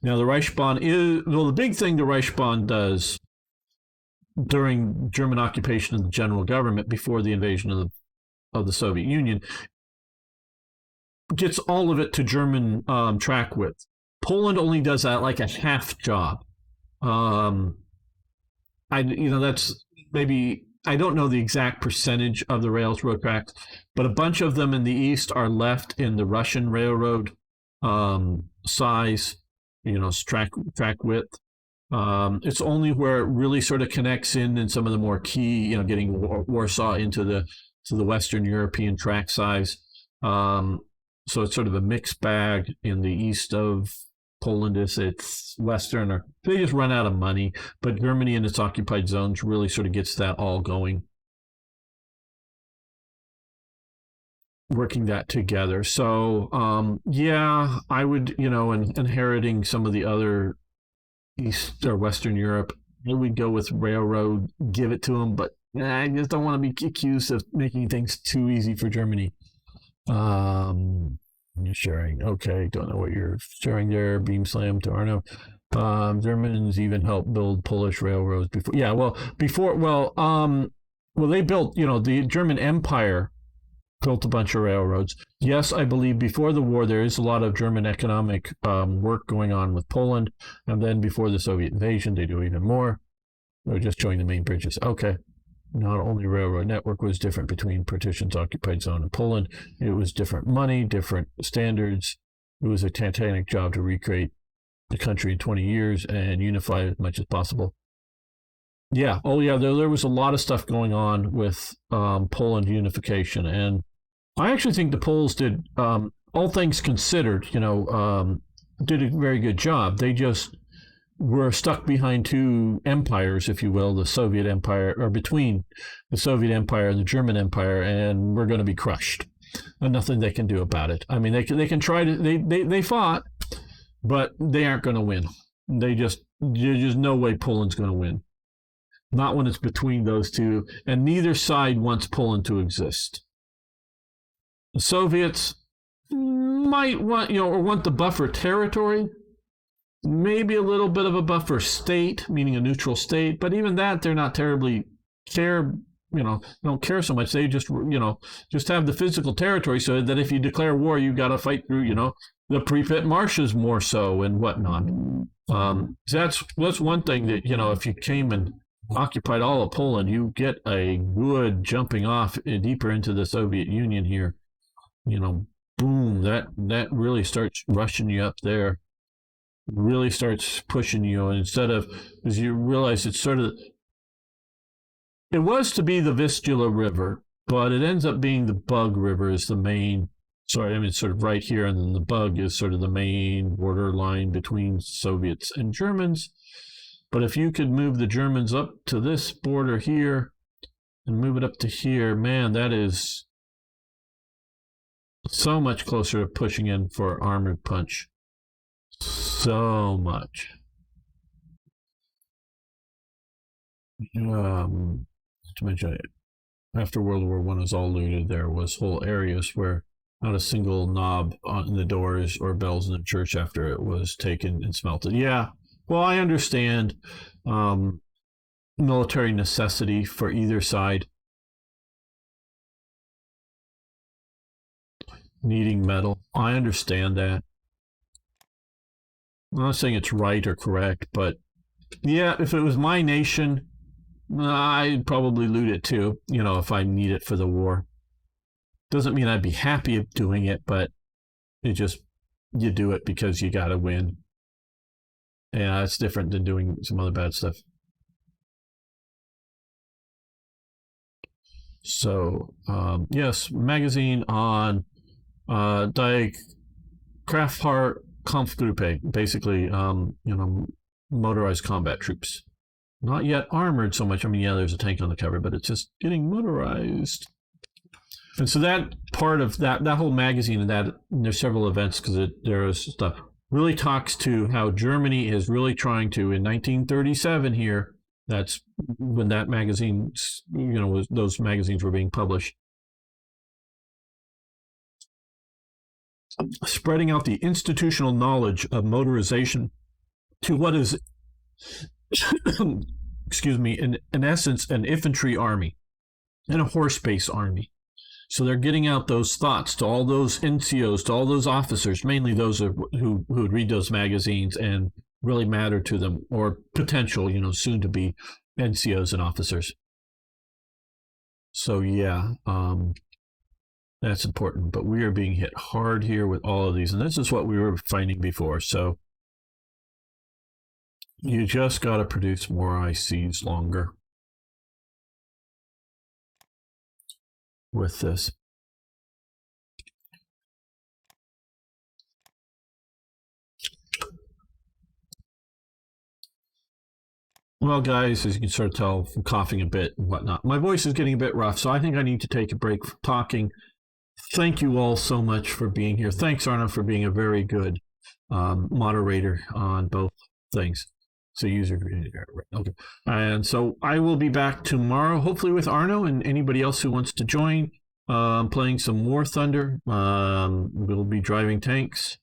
Now, the Reichsbahn the big thing the Reichsbahn does during German occupation of the general government before the invasion of the Soviet Union gets all of it to German track width. Poland only does that like a half job. That's maybe, I don't know the exact percentage of the railroad tracks, but a bunch of them in the east are left in the Russian railroad size, track width. It's only where it really sort of connects in some of the more key, getting Warsaw into the Western European track size. So it's sort of a mixed bag in the east of Poland. It's Western, or they just run out of money. But Germany and its occupied zones really sort of gets that all going, working that together. So I would, inheriting some of the other East or Western Europe, we'd go with railroad, give it to them, but I just don't want to be accused of making things too easy for Germany. You're sharing. Okay, don't know what you're sharing there. Beam slam to Arno. Germans even helped build Polish railroads before. Yeah, they built, the German Empire built a bunch of railroads. Yes, I believe before the war, there is a lot of German economic work going on with Poland. And then before the Soviet invasion, they do even more. They're just showing the main bridges. Okay. Not only railroad network was different between partitions, occupied zone, and Poland, it was different money, different standards. It was a titanic job to recreate the country in 20 years and unify it as much as possible. Yeah. Oh, yeah. There was a lot of stuff going on with Poland unification. And I actually think the Poles did, all things considered, did a very good job. They just were stuck behind two empires, if you will, the Soviet Empire, or between the Soviet Empire and the German Empire, and we're going to be crushed. And nothing they can do about it. I mean, they can try to, they fought, but they aren't going to win. There's no way Poland's going to win. Not when it's between those two, and neither side wants Poland to exist. The Soviets might want, or want the buffer territory, maybe a little bit of a buffer state, meaning a neutral state, but even that they're not terribly don't care so much. They just, just have the physical territory so that if you declare war, you got to fight through, the Pripyat marshes more so and whatnot. That's one thing that, if you came and occupied all of Poland, you get a good jumping off deeper into the Soviet Union here. Boom, that really starts rushing you up there. really starts pushing you. And instead of, as you realize, it's sort of, it was to be the Vistula River, but it ends up being the Bug River is the main. Sorry, I mean, it's sort of right here, and then the Bug is sort of the main borderline between Soviets and Germans. But if you could move the Germans up to this border here and move it up to here, man, that is so much closer to pushing in for armored punch. So much. To mention, after World War I was all looted, there was whole areas where not a single knob on the doors or bells in the church after it was taken and smelted. Yeah, well, I understand military necessity for either side. Needing metal. I understand that. I'm not saying it's right or correct, but yeah, if it was my nation, I'd probably loot it too, if I need it for the war. Doesn't mean I'd be happy of doing it, but you do it because you got to win. Yeah, it's different than doing some other bad stuff. So, yes, magazine on Die Kraftfahrt Kampfgruppe, basically, motorized combat troops. Not yet armored so much. I mean, yeah, there's a tank on the cover, but it's just getting motorized. And so that part of that whole magazine and there's several events because there is stuff really talks to how Germany is really trying to, in 1937 here, that's when that magazine, those magazines were being published, spreading out the institutional knowledge of motorization to what is, excuse me, in essence, an infantry army and a horse-based army. So they're getting out those thoughts to all those NCOs, to all those officers, mainly those who would read those magazines and really matter to them, or potential, soon to be NCOs and officers. So yeah, that's important. But we are being hit hard here with all of these, and this is what we were finding before. So you just got to produce more ICs longer with this. Well, guys, as you can sort of tell from coughing a bit and whatnot, my voice is getting a bit rough, so I think I need to take a break from talking. Thank you all so much for being here. Thanks, Arno, for being a very good moderator on both things. So user okay. And so I will be back tomorrow, hopefully with Arno and anybody else who wants to join. Playing some War Thunder. We'll be driving tanks.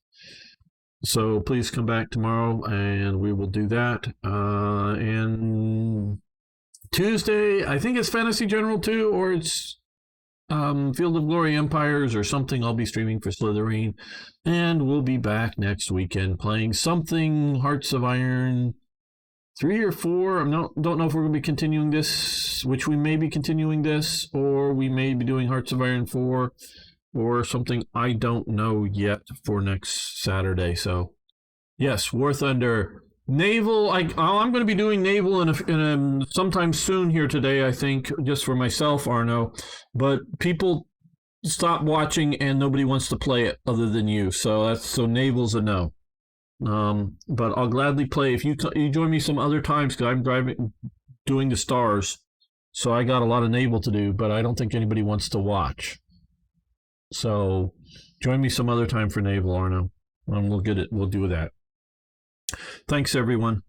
So please come back tomorrow and we will do that. And Tuesday, I think it's Fantasy General 2 or it's Field of Glory Empires or something. I'll be streaming for Slytherin. And we'll be back next weekend playing something Hearts of Iron 3 or 4. Don't know if we're going to be continuing this, which we may be continuing this, or we may be doing Hearts of Iron 4 or something. I don't know yet for next Saturday. So, yes, War Thunder. Naval, I'm going to be doing Naval in sometime soon here today, I think, just for myself, Arno. But people stop watching and nobody wants to play it other than you. So Naval's a no. But I'll gladly play if you join me some other times because I'm doing the stars, so I got a lot of Naval to do, but I don't think anybody wants to watch. So join me some other time for Naval, Arno, and we'll do that. Thanks, everyone.